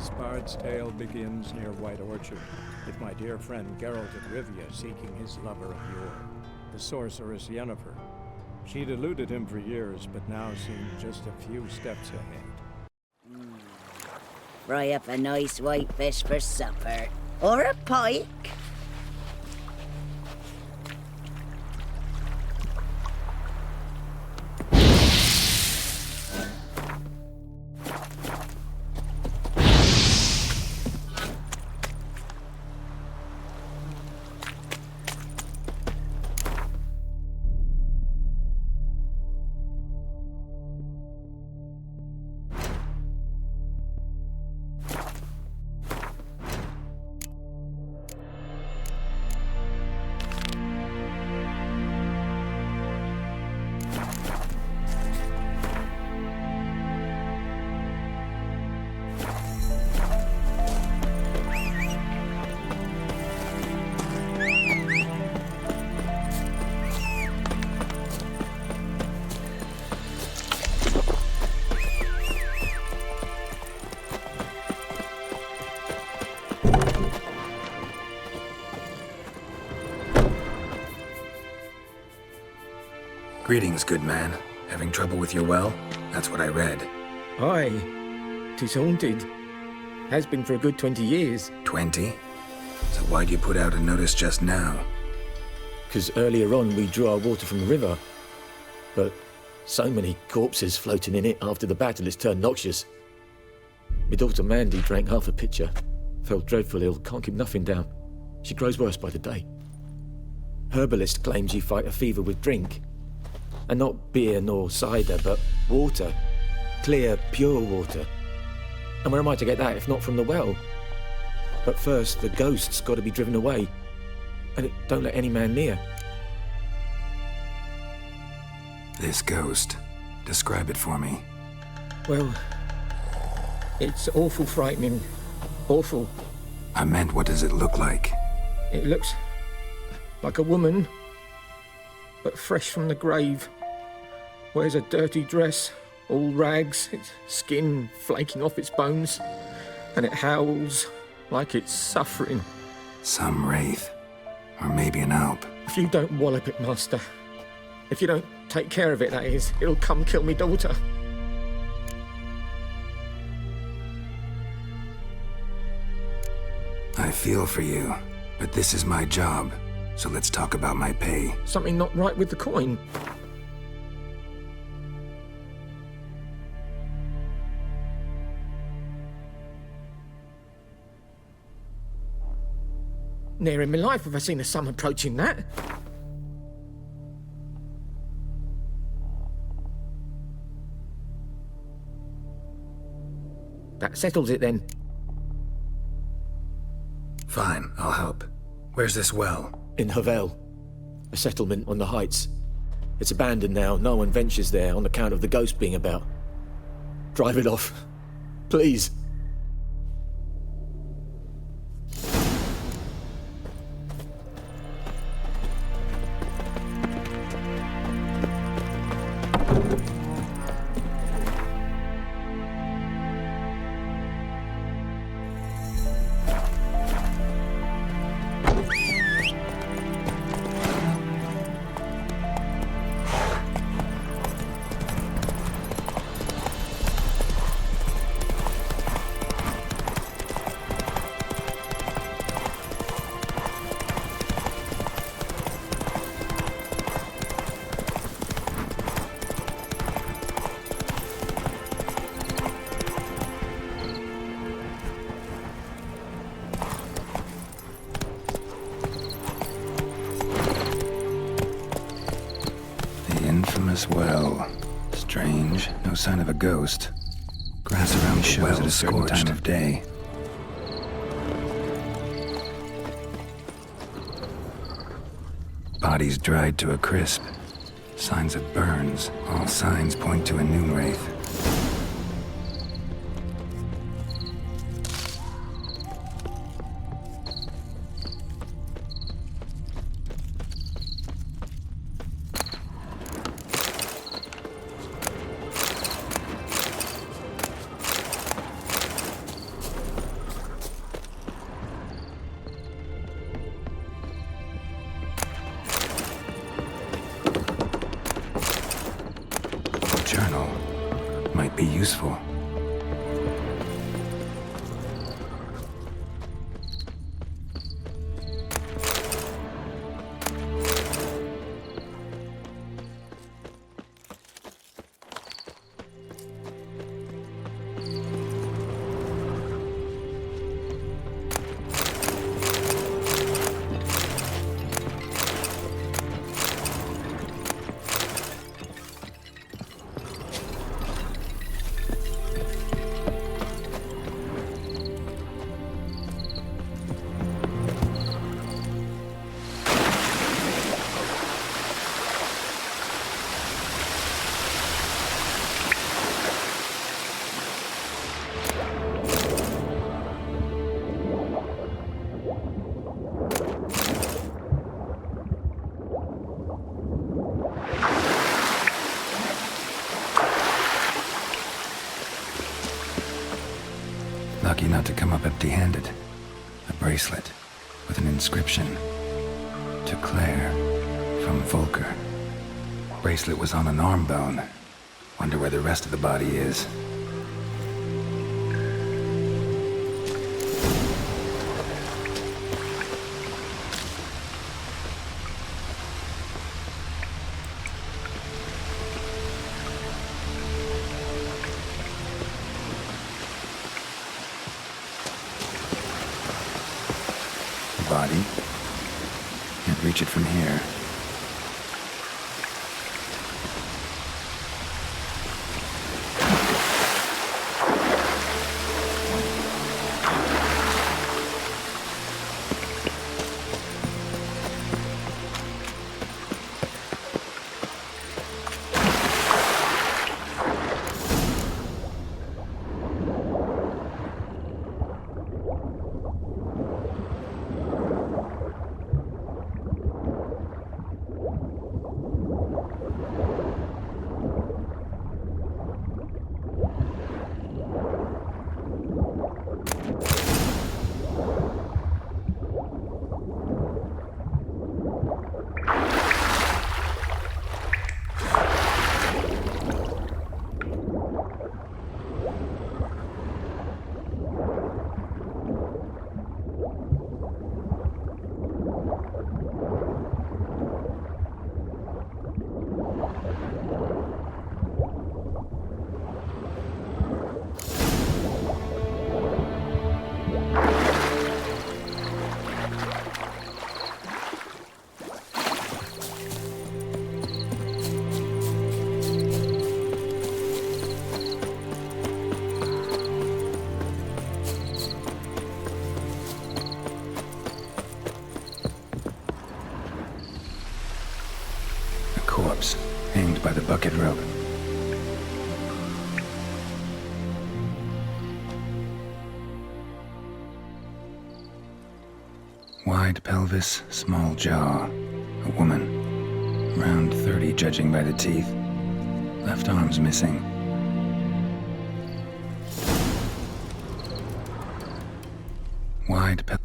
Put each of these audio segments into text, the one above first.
This bard's tale begins near White Orchard, with my dear friend Geralt of Rivia seeking his lover of yore, the sorceress Yennefer. She'd eluded him for years, but now seemed just a few steps ahead. Fry up a nice white fish for supper. Or a pike. Greetings, good man. Having trouble with your well? That's what I read. Aye. 'Tis haunted. Has been for a good 20 years. 20? So why'd you put out a notice just now? 'Cause earlier on we drew our water from the river. But so many corpses floating in it after the battle it's turned noxious. My daughter Mandy drank half a pitcher. Fell dreadful ill, can't keep nothing down. She grows worse by the day. Herbalist claims you fight a fever with drink. And not beer nor cider, but water. Clear, pure water. And where am I to get that if not from the well? But first, the ghost's got to be driven away. And it don't let any man near. This ghost. Describe it for me. Well, it's awful frightening. Awful. I meant, what does it look like? It looks like a woman, but fresh from the grave. Wears a dirty dress, all rags, its skin flaking off its bones, and it howls like it's suffering. Some wraith. Or maybe an alp. If you don't wallop it, Master, if you don't take care of it, that is, it'll come kill me daughter. I feel for you, but this is my job, so let's talk about my pay. Something not right with the coin. Ne'er in my life have I seen a sum approaching that. That settles it then. Fine, I'll help. Where's this well? In Havel, a settlement on the heights. It's abandoned now, no one ventures there on account of the ghost being about. Drive it off, please. Infamous well. Strange, no sign of a ghost. Grass around the well at a certain time of day. Bodies dried to a crisp. Signs of burns. All signs point to a noon wraith. be useful. Lucky not to come up empty-handed. A bracelet with an inscription. To Claire, from Volker. Bracelet was on an arm bone. Wonder where the rest of the body is. Body. Can't reach it from here. Corpse, hanged by the bucket rope. Wide pelvis, small jaw. A woman. Around 30, judging by the teeth. Left arm's missing. Wide pelvis.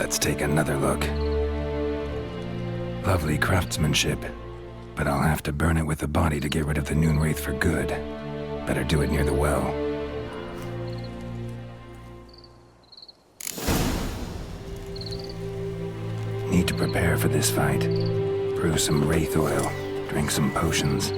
Let's take another look. Lovely craftsmanship, but I'll have to burn it with the body to get rid of the Noonwraith for good. Better do it near the well. Need to prepare for this fight. Brew some wraith oil, drink some potions.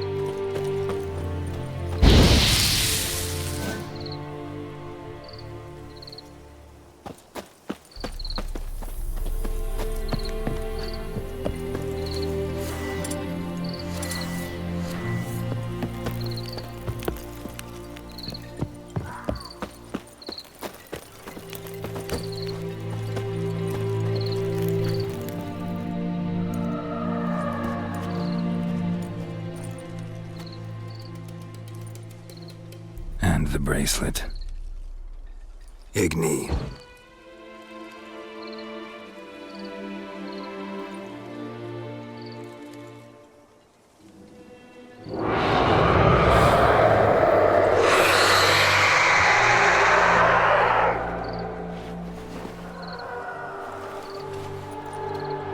And the bracelet. Igni.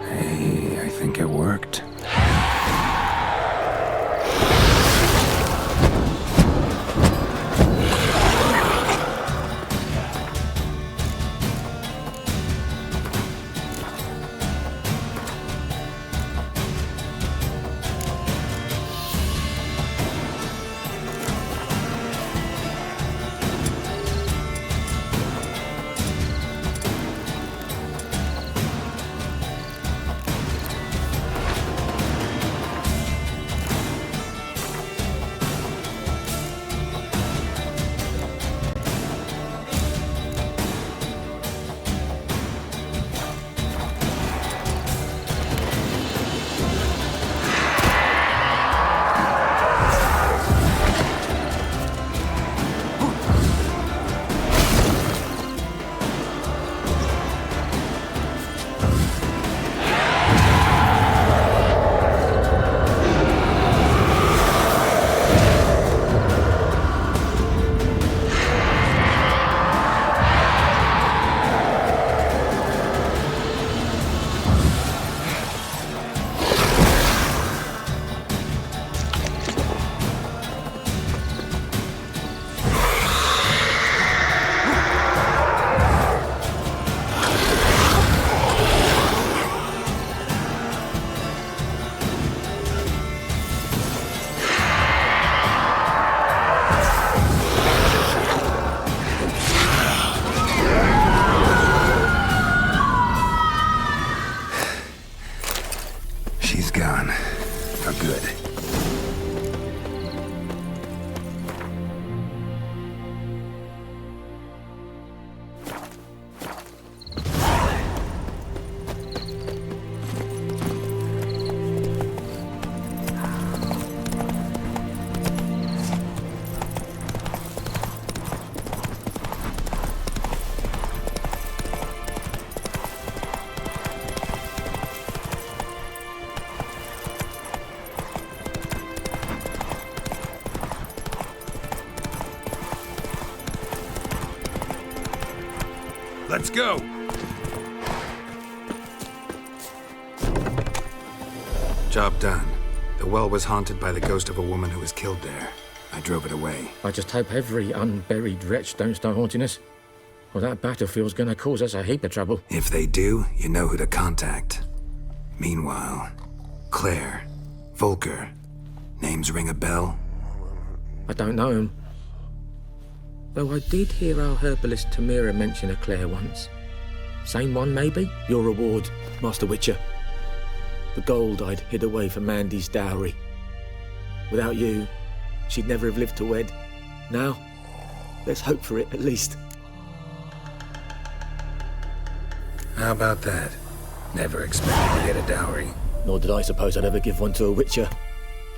Hey, I think it worked. Let's go! Job done. The well was haunted by the ghost of a woman who was killed there. I drove it away. I just hope every unburied wretch don't start haunting us. Well, that battlefield's gonna cause us a heap of trouble. If they do, you know who to contact. Meanwhile, Claire, Volker, names ring a bell? I don't know him. Though I did hear our herbalist Tamira mention a Claire once. Same one, maybe? Your reward, Master Witcher. The gold I'd hid away for Mandy's dowry. Without you, she'd never have lived to wed. Now, let's hope for it, at least. How about that? Never expected to get a dowry. Nor did I suppose I'd ever give one to a Witcher.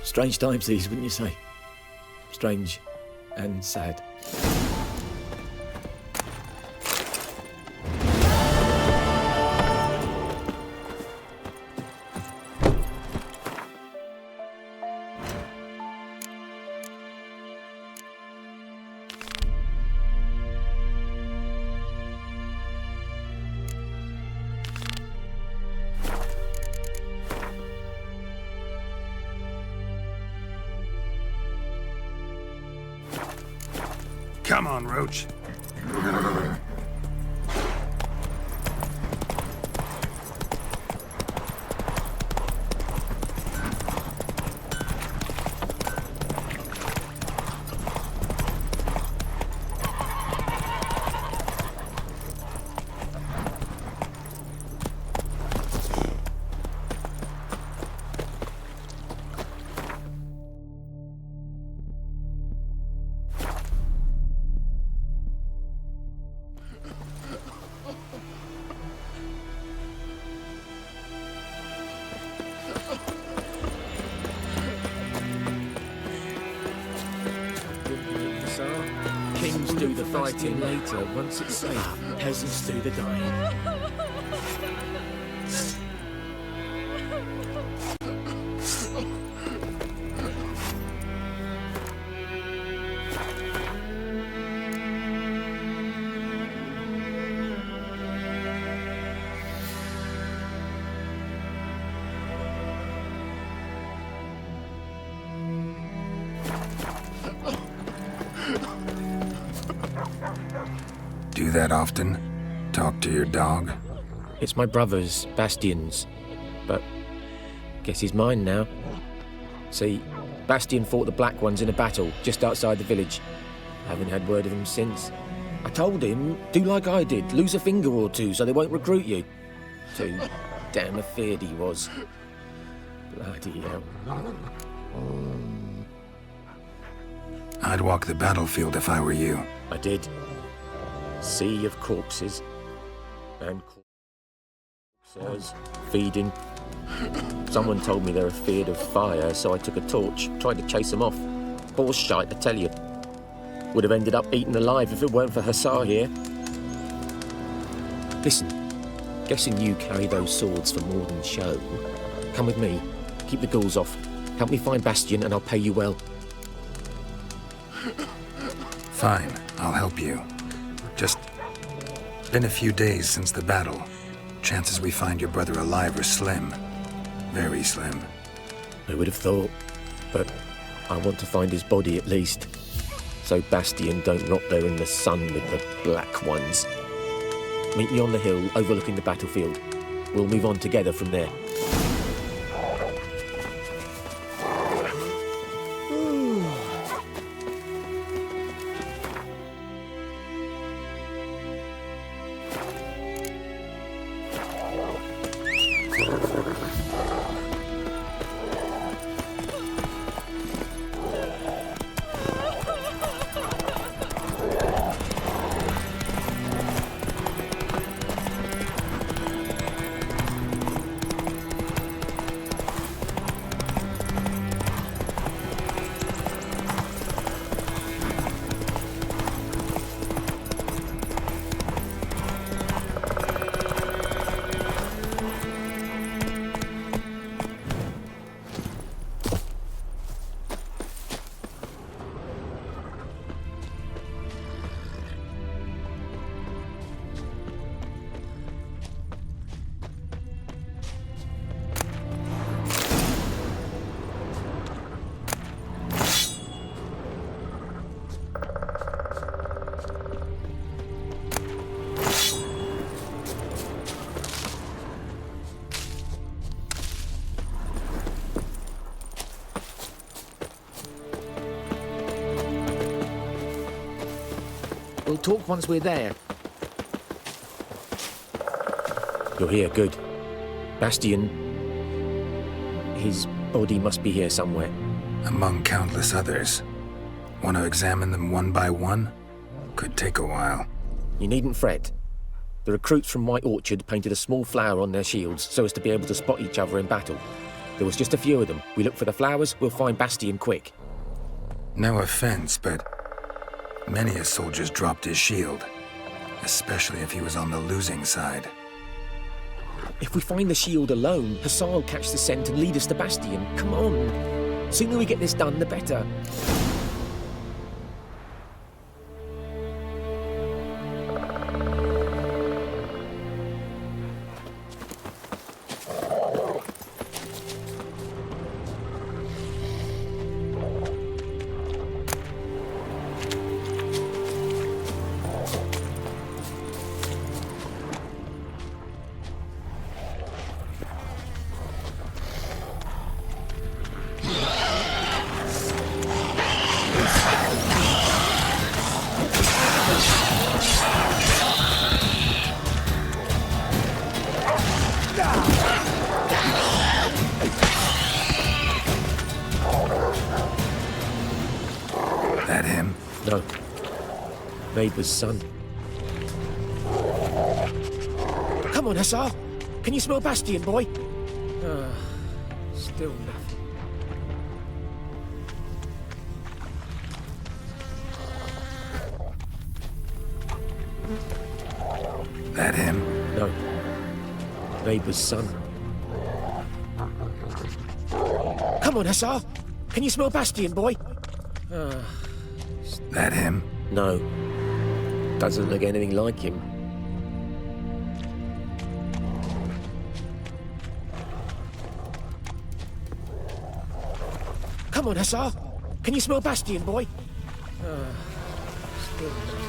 Strange times these, wouldn't you say? Strange and sad. Come on, Roach. Kings do the fighting later, once it's safe. Peasants do the dying. Do that often? Talk to your dog? It's my brother's, Bastion's. But guess he's mine now. See, Bastion fought the Black Ones in a battle just outside the village. Haven't had word of him since. I told him, do like I did, lose a finger or two so they won't recruit you. Too damn afeard he was. Bloody hell. I'd walk the battlefield if I were you. I did. Sea of corpses. And corpses feeding. Someone told me they're afeard of fire, so I took a torch, tried to chase them off. Horse shite, I tell you. Would have ended up eaten alive if it weren't for Hussar here. Listen, guessing you carry those swords for more than show. Come with me, keep the ghouls off. Help me find Bastion and I'll pay you well. Fine, I'll help you. Just been a few days since the battle. Chances we find your brother alive are slim. Very slim. I would have thought, but I want to find his body at least. So Bastion don't rot there in the sun with the Black Ones. Meet me on the hill overlooking the battlefield. We'll move on together from there. talk once we're there. You're here, good. Bastion... His body must be here somewhere. Among countless others. Want to examine them one by one? Could take a while. You needn't fret. The recruits from White Orchard painted a small flower on their shields so as to be able to spot each other in battle. There was just a few of them. We look for the flowers, we'll find Bastion quick. No offense, but many a soldier's dropped his shield. Especially if he was on the losing side. If we find the shield alone, Hussar will catch the scent and lead us to Bastion. Come on. Sooner we get this done, the better. That him? No. Neighbour's son. Come on, Hussar. Can you smell Bastion, boy? Still nothing. That him? No. Neighbour's son. Come on, Hussar. Can you smell Bastion, boy? That him? No. Doesn't look anything like him. Come on, Hussar. Can you smell Bastion, boy? Still nothing.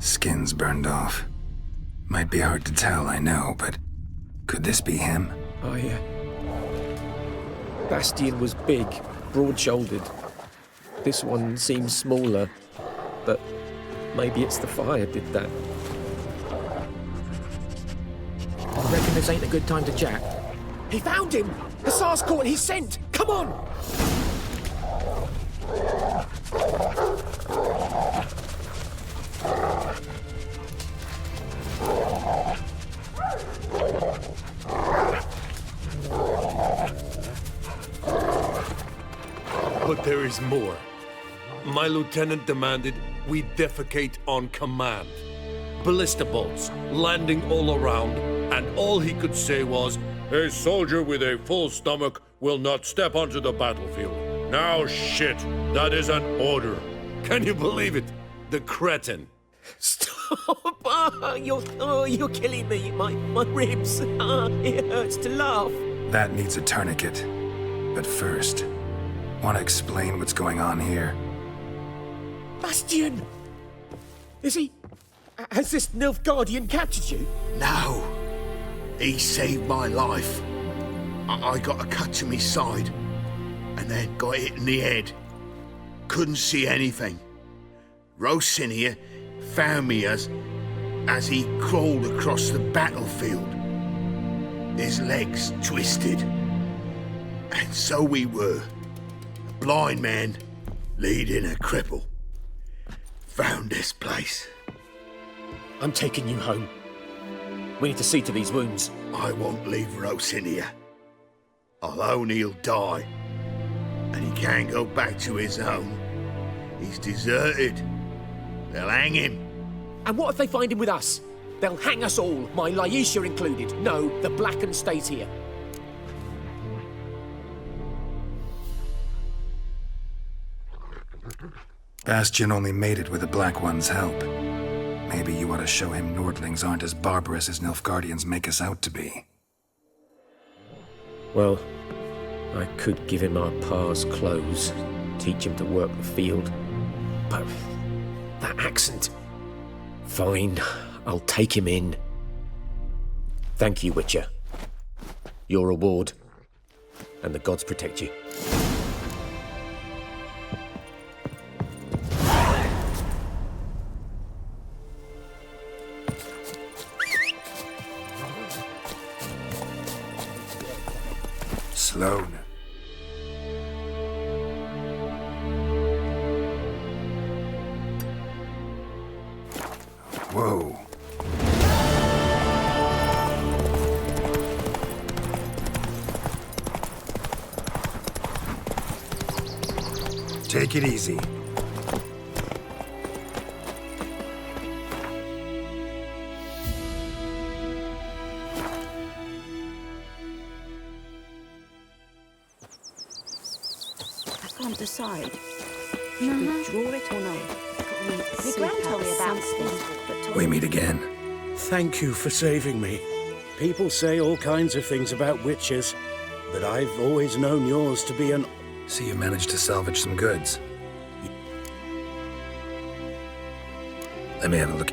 Skin's burned off. Might be hard to tell, I know, but could this be him? Bastion was big, broad-shouldered. This one seems smaller, but maybe it's the fire did that. I reckon this ain't a good time to chat. He found him! Hussar's caught his scent! Come on! But there is more. My lieutenant demanded we defecate on command. Ballista bolts landing all around, and all he could say was, "A soldier with a full stomach will not step onto the battlefield." Now shit, that is an order. Can you believe it? The cretin. Stop! You're killing me. My ribs. It hurts to laugh. That needs a tourniquet. But first, want to explain what's going on here? Bastion! Is he... Has this Nilfgaardian captured you? No. He saved my life. I got a cut to my side, and then got hit in the head. Couldn't see anything. Rosinia found me as he crawled across the battlefield. His legs twisted. And so we were. A blind man leading a cripple. Found this place. I'm taking you home. We need to see to these wounds. I won't leave Rosinia. Alone he'll die. And he can't go back to his home. He's deserted. They'll hang him. And what if they find him with us? They'll hang us all, my Laisha included. No, the Blacken stays here. Bastion only made it with the Black One's help. Maybe you ought to show him Nordlings aren't as barbarous as Nilfgaardians make us out to be. Well, I could give him our pa's clothes, teach him to work the field. But that accent... Fine, I'll take him in. Thank you, Witcher. Your reward. And the gods protect you. Sloane. Whoa. Take it easy. I can't decide. Should we draw it or not? My gran told me about this. We meet again. Thank you for saving me. People say all kinds of things about witches, but I've always known yours to be an... So you managed to salvage some goods. Let me have a look.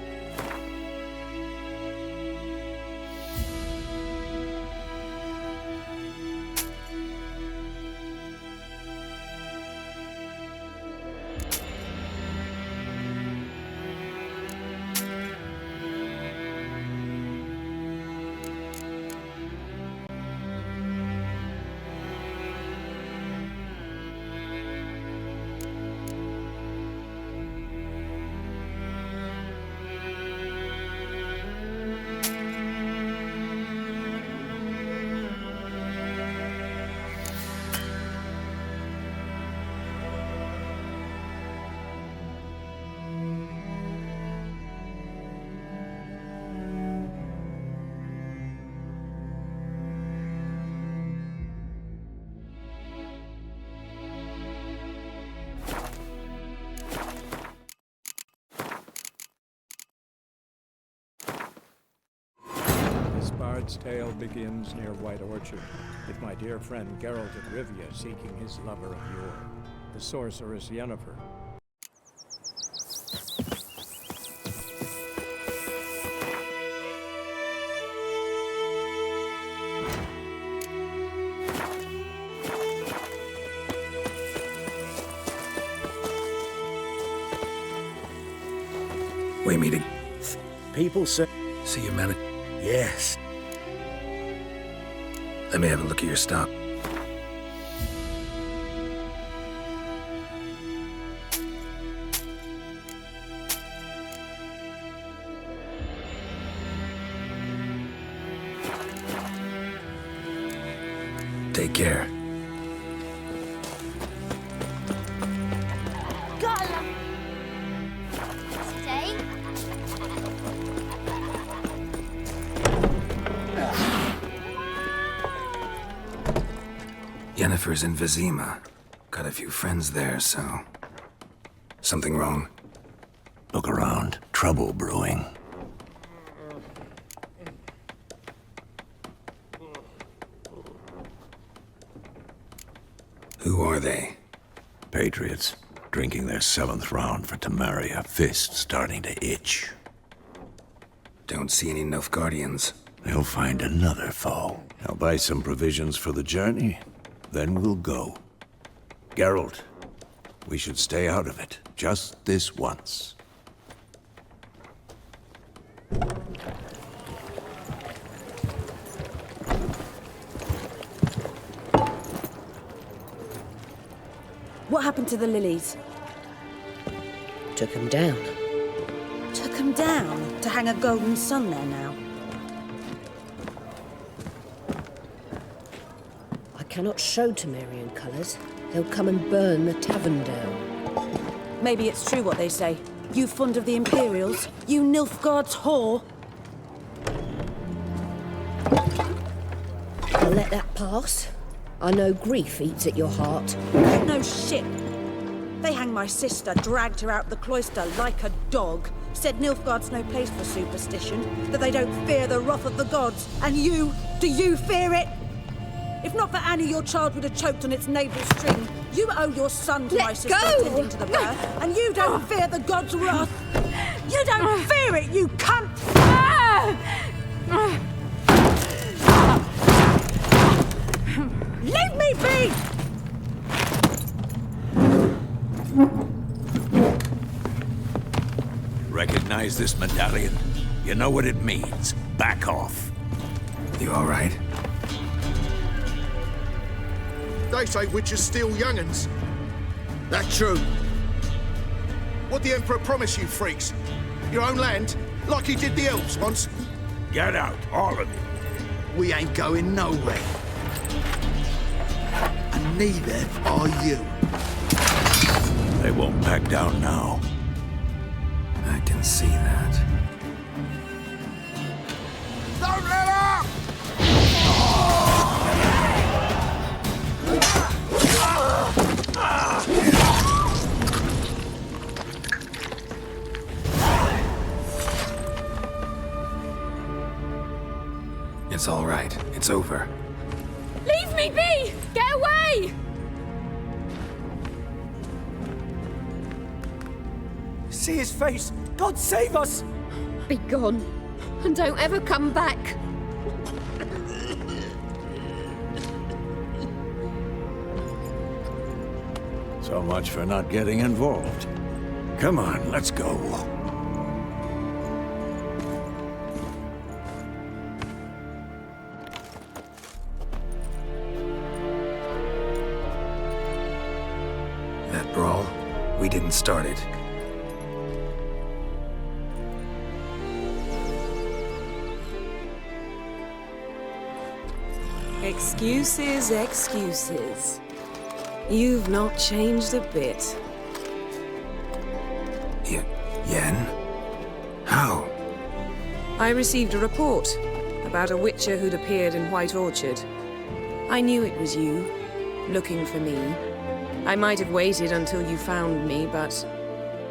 This bard's tale begins near White Orchard, with my dear friend Geralt of Rivia seeking his lover of yore, the sorceress Yennefer. We meet again. People say... So you managed... Yes. Let me have a look at your stock. Take care. Stay. Yennefer's in Vizima. Got a few friends there, so... Something wrong? Look around. Trouble brewing. Who are they? Patriots. Drinking their 7th round for Temeria. Fist starting to itch. Don't see any Nilfgaardians. They'll find another foe. I'll buy some provisions for the journey. Then we'll go. Geralt, we should stay out of it. Just this once. What happened to the lilies? Took him down. Took them down to hang a golden sun there now. I cannot show Temerian colours. They'll come and burn the tavern down. Maybe it's true what they say. You fond of the Imperials? You Nilfgaard's whore? I'll let that pass. I know grief eats at your heart. No shit. They hanged my sister, dragged her out the cloister like a dog. Said Nilfgaard's no place for superstition, that they don't fear the wrath of the gods. And you, do you fear it? If not for Annie, your child would have choked on its navel string. You owe your son to my Let sister go! attending to the birth, and you don't fear the god's wrath. You don't fear it, you cunt! Leave me be! Recognize this medallion? You know what it means. Back off. You all right? They say witches steal young'uns. That's true. What the Emperor promised you, freaks? Your own land? Like he did the elves once? Get out, all of you. We ain't going nowhere. And neither are you. They won't back down now. I can see that. Don't let up! It's all right. It's over. Leave me be! Get away! See his face! God save us! Be gone, and don't ever come back. So much for not getting involved. Come on, let's go. That brawl, we didn't start it. Excuses, excuses. You've not changed a bit. Yen? How? I received a report about a witcher who'd appeared in White Orchard. I knew it was you, looking for me. I might have waited until you found me, but...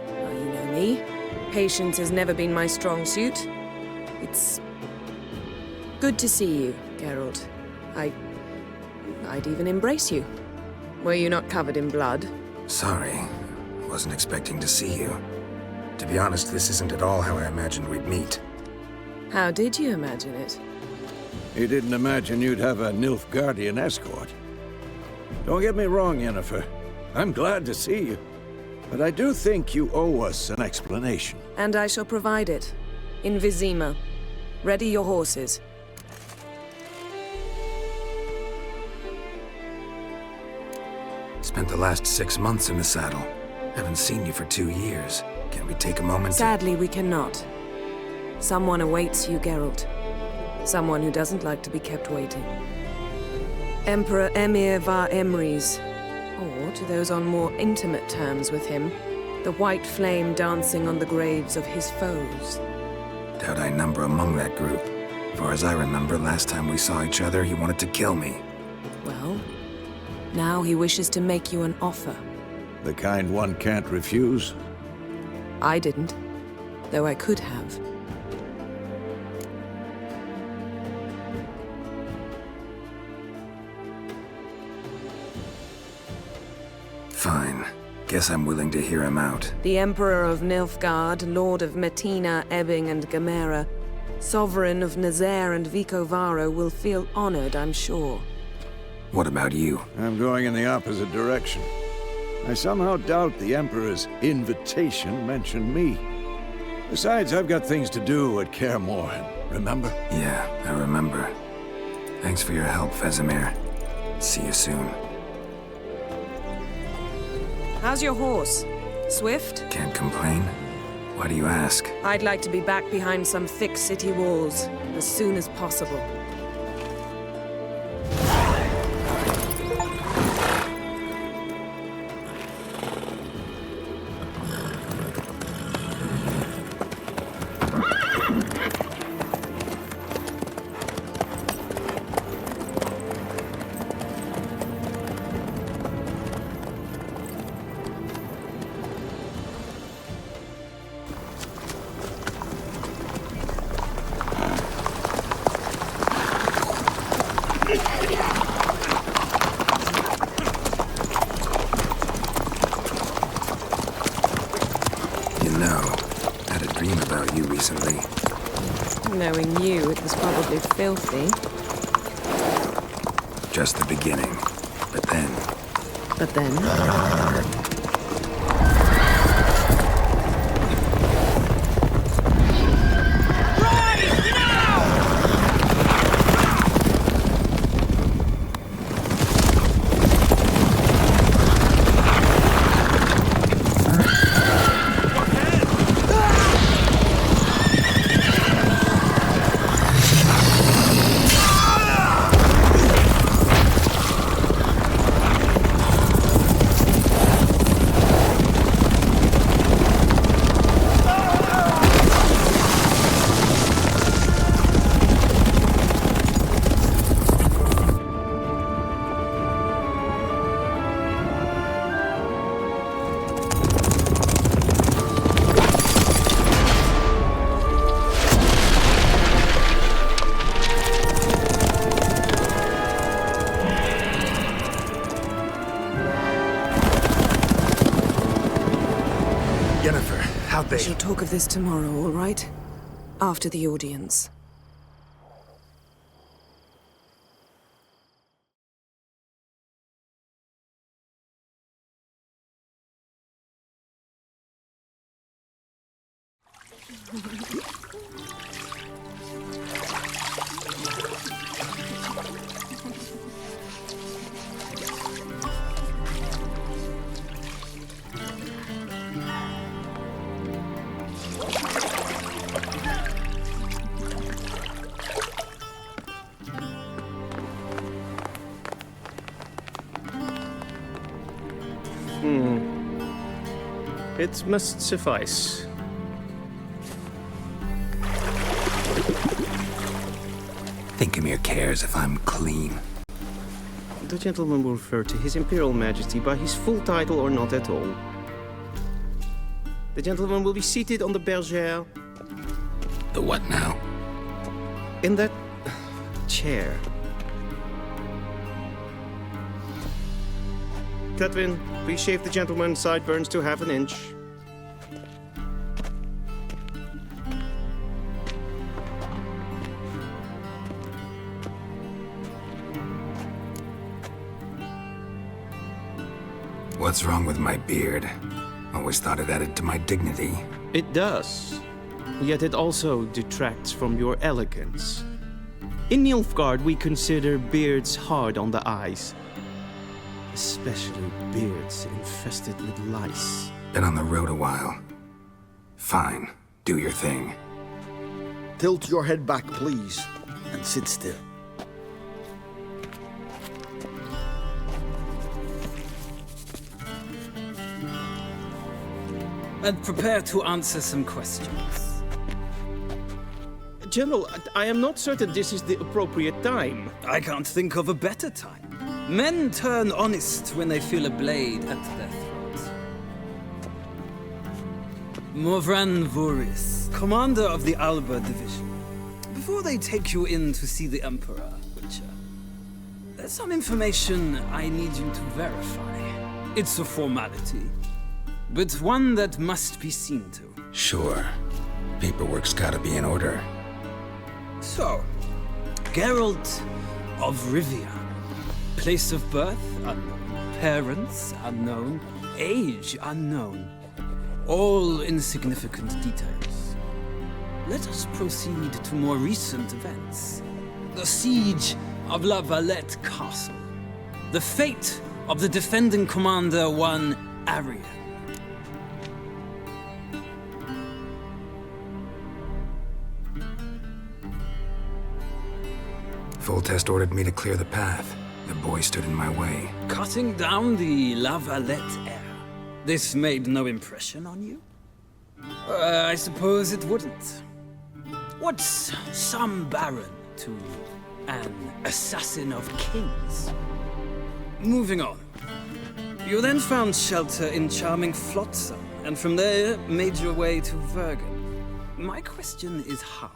well, you know me. Patience has never been my strong suit. It's... good to see you, Geralt. I'd even embrace you. Were you not covered in blood? Sorry. Wasn't expecting to see you. To be honest, this isn't at all how I imagined we'd meet. How did you imagine it? You didn't imagine you'd have a Nilfgaardian escort. Don't get me wrong, Yennefer. I'm glad to see you. But I do think you owe us an explanation. And I shall provide it. In Vizima. Ready your horses. Spent the last 6 months in the saddle. Haven't seen you for 2 years. Can we take a moment to... Sadly, we cannot. Someone awaits you, Geralt. Someone who doesn't like to be kept waiting. Emperor Emir var Emreis. Or, to those on more intimate terms with him, the white flame dancing on the graves of his foes. Doubt I number among that group. Far as I remember, last time we saw each other, he wanted to kill me. Well, now he wishes to make you an offer. The kind one can't refuse? I didn't, though I could have. Fine. Guess I'm willing to hear him out. The Emperor of Nilfgaard, Lord of Metina, Ebbing, and Gamera, Sovereign of Nazaire and Vicovaro will feel honored, I'm sure. What about you? I'm going in the opposite direction. I somehow doubt the Emperor's invitation mentioned me. Besides, I've got things to do at Kaer Morhen, remember? Yeah, I remember. Thanks for your help, Vesemir. See you soon. How's your horse? Swift? Can't complain. Why do you ask? I'd like to be back behind some thick city walls as soon as possible. know. Had a dream about you recently. Knowing you, it was probably filthy. Just the beginning. But then... But then? We shall talk of this tomorrow, all right? After the audience. It must suffice. Think Emir cares if I'm clean. The gentleman will refer to His Imperial Majesty by his full title or not at all. The gentleman will be seated on the bergère. The what now? In that chair. Cletwin, please shave the gentleman's sideburns to half an inch. What's wrong with my beard? Always thought it added to my dignity. It does. Yet it also detracts from your elegance. In Nilfgaard, we consider beards hard on the eyes. Especially beards infested with lice. Been on the road a while. Fine. Do your thing. Tilt your head back, please, and sit still. And prepare to answer some questions. General, I am not certain this is the appropriate time. I can't think of a better time. Men turn honest when they feel a blade at their throat. Morvran Voorhis, commander of the Alba Division. Before they take you in to see the Emperor, Witcher, there's some information I need you to verify. It's a formality, but one that must be seen to. Sure. Paperwork's gotta be in order. So, Geralt of Rivia. Place of birth, unknown. Parents, unknown. Age, unknown. All insignificant details. Let us proceed to more recent events. The siege of La Valette Castle. The fate of the defending commander, one Arian. Foltest ordered me to clear the path. The boy stood in my way. Cutting down the La Valette heir. This made no impression on you? I suppose it wouldn't. What's some baron to an assassin of kings? Moving on. You then found shelter in charming Flotsam, and from there made your way to Vergen. My question is how?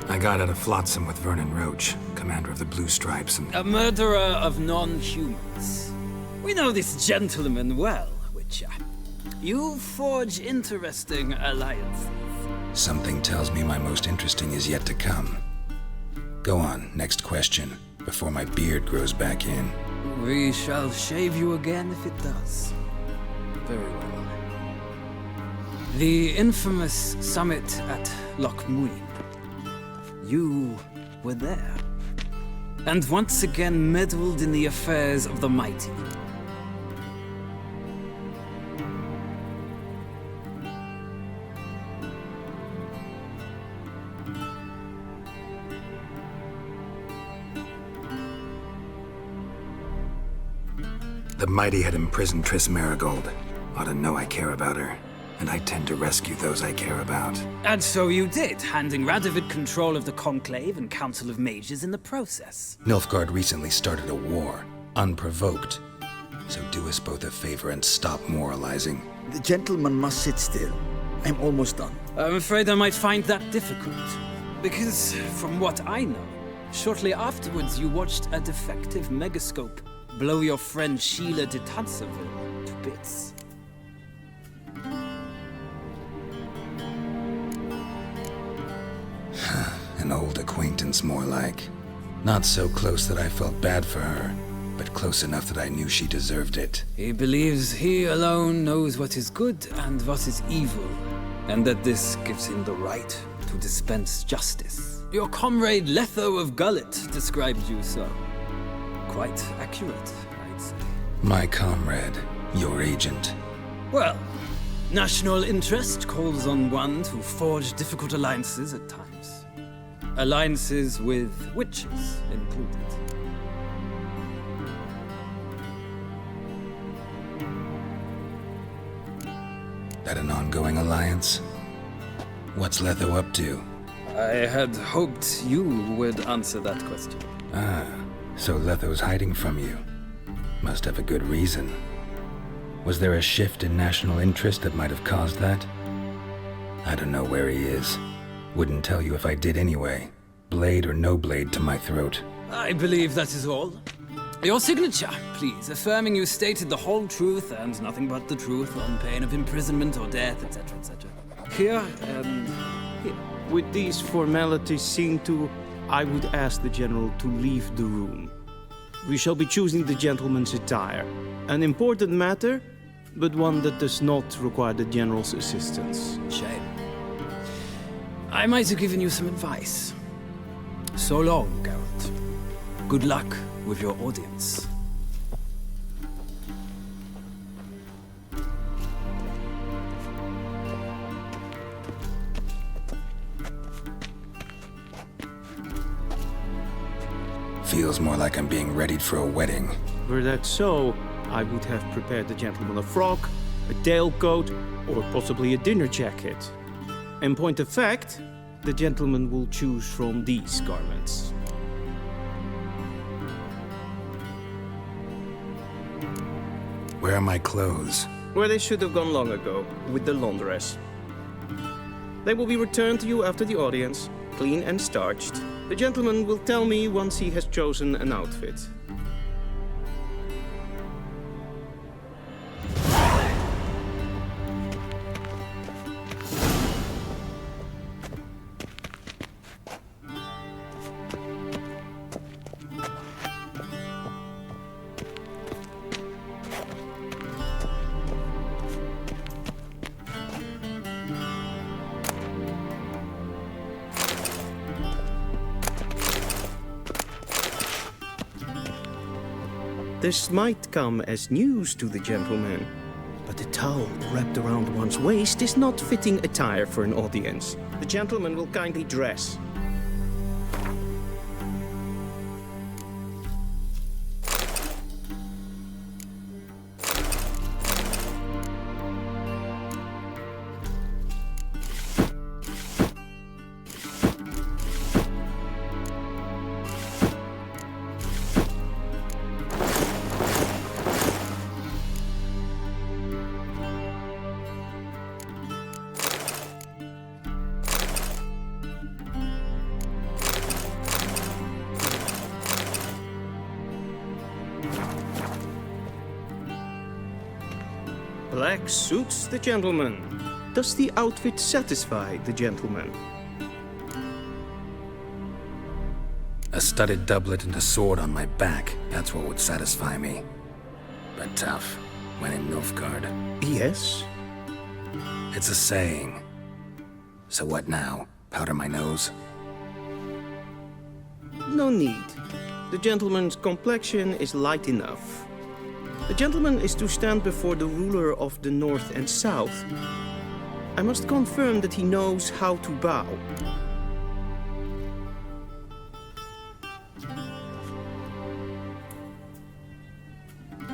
I got out of Flotsam with Vernon Roach, commander of the Blue Stripes, and... A murderer of non-humans. We know this gentleman well, Witcher. You forge interesting alliances. Something tells me my most interesting is yet to come. Go on, next question, before my beard grows back in. We shall shave you again if it does. Very well. The infamous summit at Loch Muin. You were there. And once again meddled in the affairs of the mighty. The mighty had imprisoned Triss Merigold. Ought to know I care about her, and I tend to rescue those I care about. And so you did, handing Radovid control of the Conclave and Council of Mages in the process. Nilfgaard recently started a war, unprovoked. So do us both a favor and stop moralizing. The gentleman must sit still. I'm almost done. I'm afraid I might find that difficult. Because, from what I know, shortly afterwards you watched a defective megascope blow your friend Sheila de Tanserville to bits. An old acquaintance, more like. Not so close that I felt bad for her, but close enough that I knew she deserved it. He believes he alone knows what is good and what is evil, and that this gives him the right to dispense justice. Your comrade Letho of Gullet described you so. Quite accurate, I'd say. My comrade, your agent. Well, national interest calls on one to forge difficult alliances at times. Alliances with witches included. That an ongoing alliance? What's Letho up to? I had hoped you would answer that question. Ah, so Letho's hiding from you. Must have a good reason. Was there a shift in national interest that might have caused that? I don't know where he is. Wouldn't tell you if I did anyway. Blade or no blade to my throat. I believe that is all. Your signature, please, affirming you stated the whole truth and nothing but the truth on pain of imprisonment or death, etc., etc. Here and here. With these formalities seen to, I would ask the General to leave the room. We shall be choosing the gentleman's attire. An important matter, but one that does not require the General's assistance. Shame. I might have given you some advice. So long, Geralt. Good luck with your audience. Feels more like I'm being readied for a wedding. Were that so, I would have prepared the gentleman a frock, a tailcoat, or possibly a dinner jacket. In point of fact, the gentleman will choose from these garments. Where are my clothes? Where they should have gone long ago, with the laundress. They will be returned to you after the audience, clean and starched. The gentleman will tell me once he has chosen an outfit. This might come as news to the gentleman, but the towel wrapped around one's waist is not fitting attire for an audience. The gentleman will kindly dress. Black suits the gentleman. Does the outfit satisfy the gentleman? A studded doublet and a sword on my back, that's what would satisfy me. But tough, when in Nilfgaard. Yes? It's a saying. So what now? Powder my nose? No need. The gentleman's complexion is light enough. The gentleman is to stand before the ruler of the North and South. I must confirm that he knows how to bow.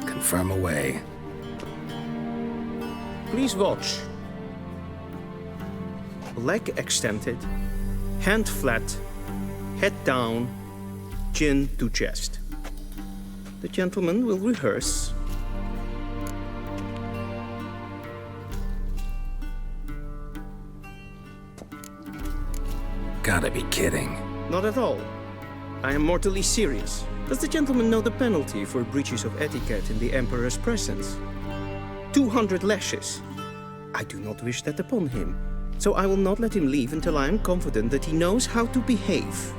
Confirm away. Please watch. Leg extended, hand flat, head down, chin to chest. The gentleman will rehearse. Gotta be kidding. Not at all. I am mortally serious. Does the gentleman know the penalty for breaches of etiquette in the Emperor's presence? 200 lashes. I do not wish that upon him, so I will not let him leave until I am confident that he knows how to behave.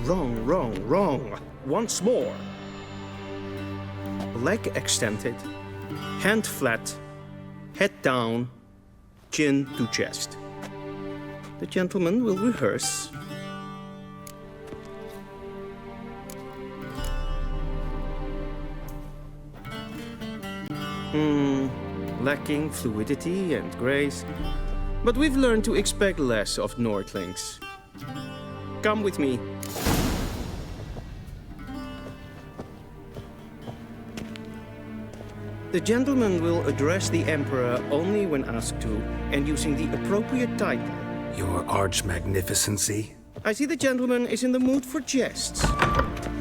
Wrong, wrong, wrong. Once more. Leg extended, hand flat, head down, chin to chest. The gentleman will rehearse. Lacking fluidity and grace. But we've learned to expect less of Nordlings. Come with me. The gentleman will address the Emperor only when asked to, and using the appropriate title. Your Arch-Magnificency? I see the gentleman is in the mood for jests.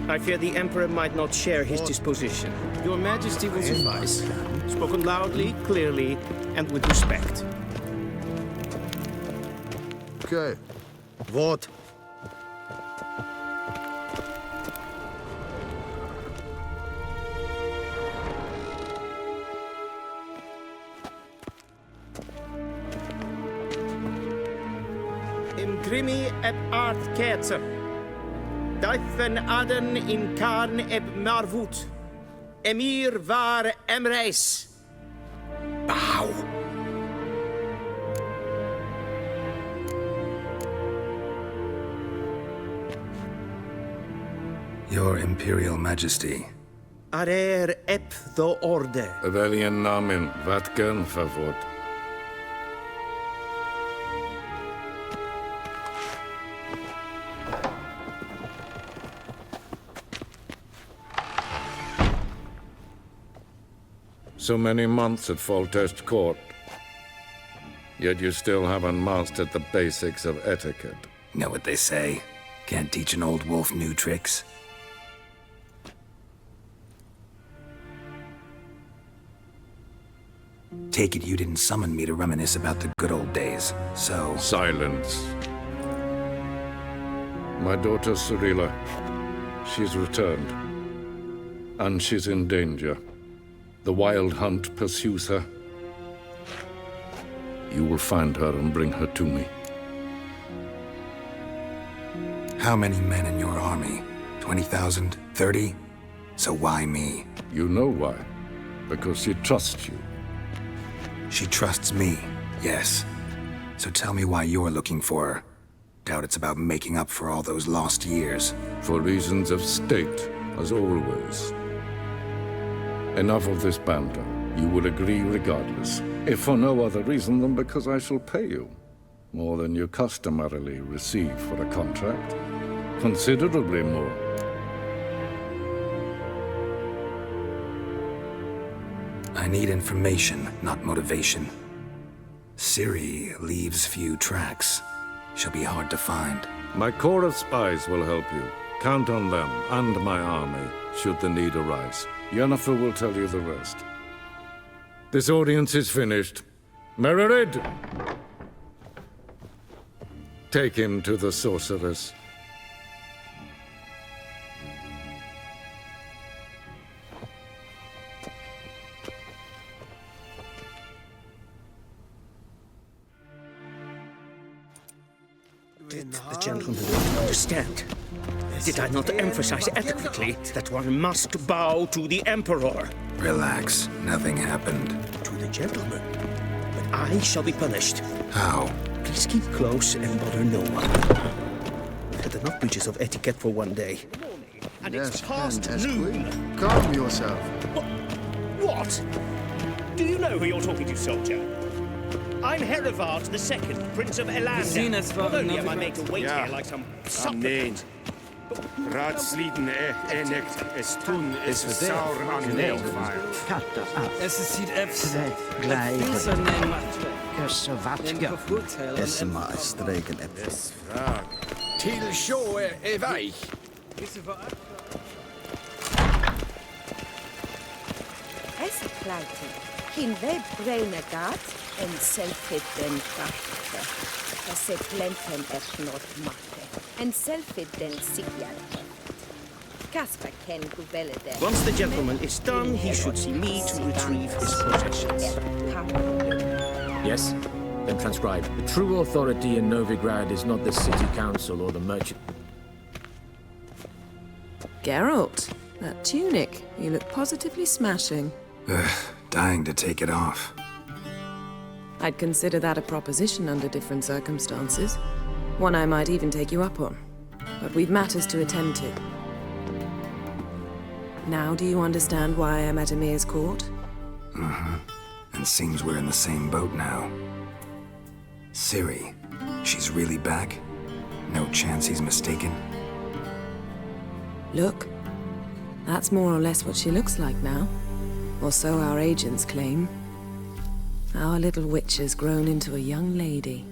I fear the Emperor might not share his disposition. Your Majesty will suffice. Spoken loudly, clearly, and with respect. Okay. What? Imgrimi eb art ketzer. Duifen aden in karn eb marvut. Emir var emreis. Bow. Your Imperial Majesty. Arer eb the orde. Weljen namen, wat gern favort. So many months at Foltest Court. Yet you still haven't mastered the basics of etiquette. Know what they say? Can't teach an old wolf new tricks. Take it you didn't summon me to reminisce about the good old days, so... Silence. My daughter Cirilla, she's returned. And she's in danger. The Wild Hunt pursues her. You will find her and bring her to me. How many men in your army? 20,000? 30? So why me? You know why. Because she trusts you. She trusts me, yes. So tell me why you're looking for her. Doubt it's about making up for all those lost years. For reasons of state, as always. Enough of this banter. You will agree regardless. If for no other reason than because I shall pay you. More than you customarily receive for a contract. Considerably more. I need information, not motivation. Ciri leaves few tracks. She'll be hard to find. My corps of spies will help you. Count on them and my army, should the need arise. Yennefer will tell you the rest. This audience is finished. Mererid! Take him to the sorceress. Did the gentleman not understand? Did I not emphasize adequately that one must bow to the Emperor? Relax. Nothing happened. To the gentleman. But I shall be punished. How? Please keep close and bother no one. We've had enough breaches of etiquette for one day. And it's past noon. Calm yourself. What? Do you know who you're talking to, soldier? I'm Herivard II, Prince of Elander. Not only am I made to wait here like some supplicant. Raadsliden enigt is toen is sauer aan neelvaart. Es ziet even. Esse maar streken even. Til sjå weich. Es pleite. Hin web breine gat en selfit den krafte. Es plenten snort matte. En selfit den sigjar. Kasper ken guvelle der. Once the gentleman is done, he should see me to retrieve his possessions. Yes? Then transcribe. The true authority in Novigrad is not the city council or the merchant. Geralt, that tunic. You look positively smashing. Ugh, dying to take it off. I'd consider that a proposition under different circumstances. One I might even take you up on. But we've matters to attend to. Now do you understand why I'm at Emir's court? Mm-hmm. And seems we're in the same boat now. Ciri, she's really back? No chance he's mistaken? Look, that's more or less what she looks like now. Or so our agents claim. Our little witch has grown into a young lady.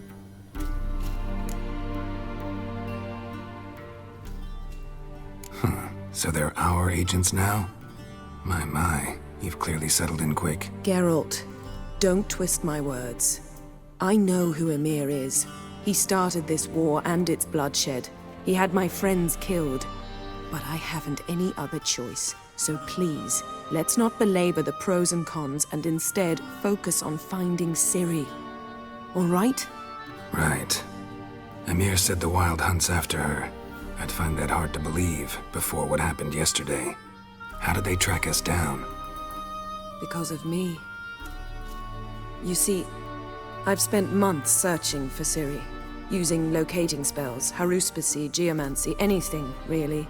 Huh. So they're our agents now? My, you've clearly settled in quick. Geralt, don't twist my words. I know who Emir is. He started this war and its bloodshed. He had my friends killed. But I haven't any other choice. So please, let's not belabor the pros and cons and instead focus on finding Ciri. All right? Right. Emir said the Wild Hunt's after her. I'd find that hard to believe before what happened yesterday. How did they track us down? Because of me. You see, I've spent months searching for Ciri, using locating spells, haruspicy, geomancy, anything, really.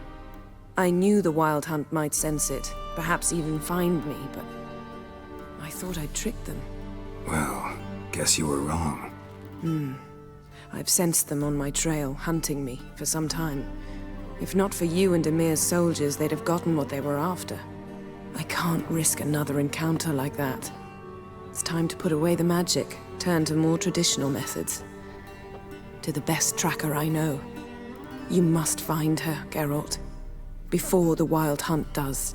I knew the Wild Hunt might sense it, perhaps even find me, but I thought I'd tricked them. Well, guess you were wrong. I've sensed them on my trail, hunting me, for some time. If not for you and Emir's soldiers, they'd have gotten what they were after. I can't risk another encounter like that. It's time to put away the magic, turn to more traditional methods. To the best tracker I know. You must find her, Geralt. Before the Wild Hunt does.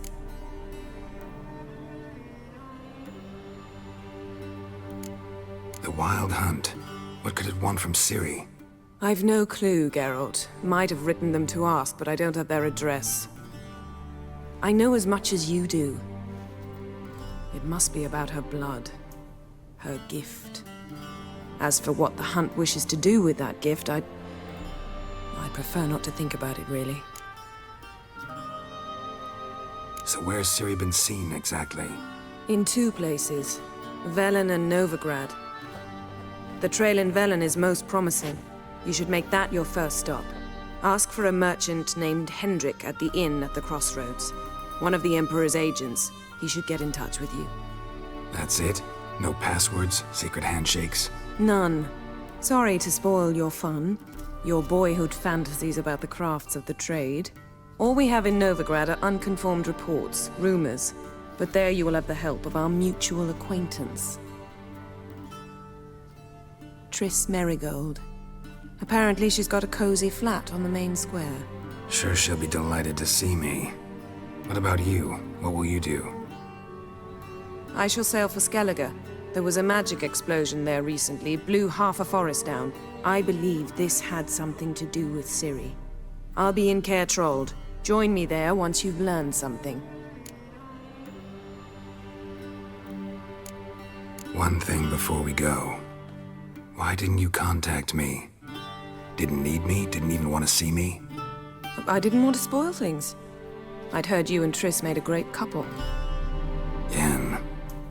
The Wild Hunt? What could it want from Ciri? I've no clue, Geralt. Might have written them to ask, but I don't have their address. I know as much as you do. It must be about her blood. Her gift. As for what the Hunt wishes to do with that gift, I prefer not to think about it, really. So where's Ciri been seen, exactly? In two places. Velen and Novigrad. The trail in Velen is most promising. You should make that your first stop. Ask for a merchant named Hendrik at the inn at the crossroads. One of the Emperor's agents. He should get in touch with you. That's it? No passwords, secret handshakes? None. Sorry to spoil your fun. Your boyhood fantasies about the crafts of the trade. All we have in Novigrad are unconfirmed reports, rumors. But there you will have the help of our mutual acquaintance. Triss Merigold. Apparently she's got a cozy flat on the main square. Sure she'll be delighted to see me. What about you? What will you do? I shall sail for Skellige. There was a magic explosion there recently, blew half a forest down. I believe this had something to do with Ciri. I'll be in Caer Trolde. Join me there once you've learned something. One thing before we go. Why didn't you contact me? Didn't need me? Didn't even want to see me? I didn't want to spoil things. I'd heard you and Triss made a great couple. Yen,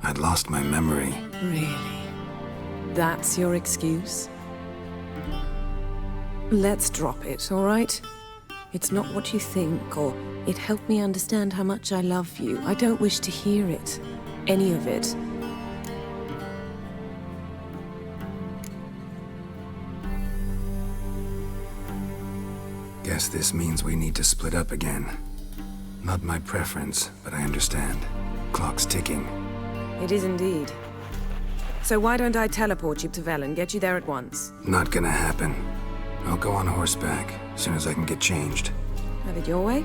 I'd lost my memory. Really? That's your excuse? Let's drop it, all right? It's not what you think, or it helped me understand how much I love you. I don't wish to hear it. Any of it. Guess this means we need to split up again. Not my preference, but I understand. Clock's ticking. It is indeed. So why don't I teleport you to Velen, get you there at once? Not gonna happen. I'll go on horseback, as soon as I can get changed. Have it your way?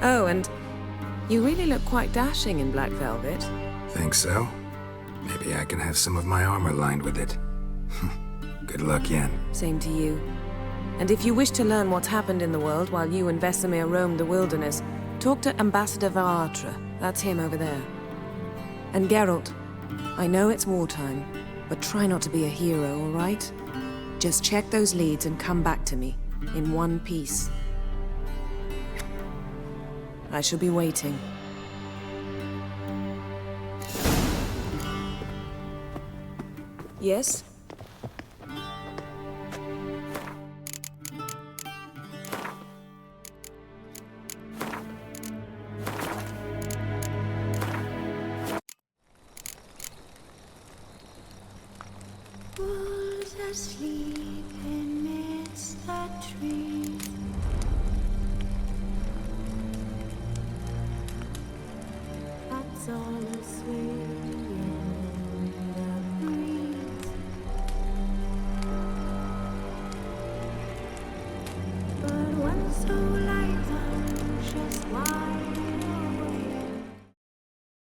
Oh, and you really look quite dashing in black velvet. Think so? Maybe I can have some of my armor lined with it. Good luck, Yen. Same to you. And if you wish to learn what's happened in the world while you and Vesemir roamed the wilderness, talk to Ambassador Varatra. That's him over there. And Geralt, I know it's wartime, but try not to be a hero, all right? Just check those leads and come back to me, in one piece. I shall be waiting. Yes? Wolves asleep amidst the trees. That's all a sweet.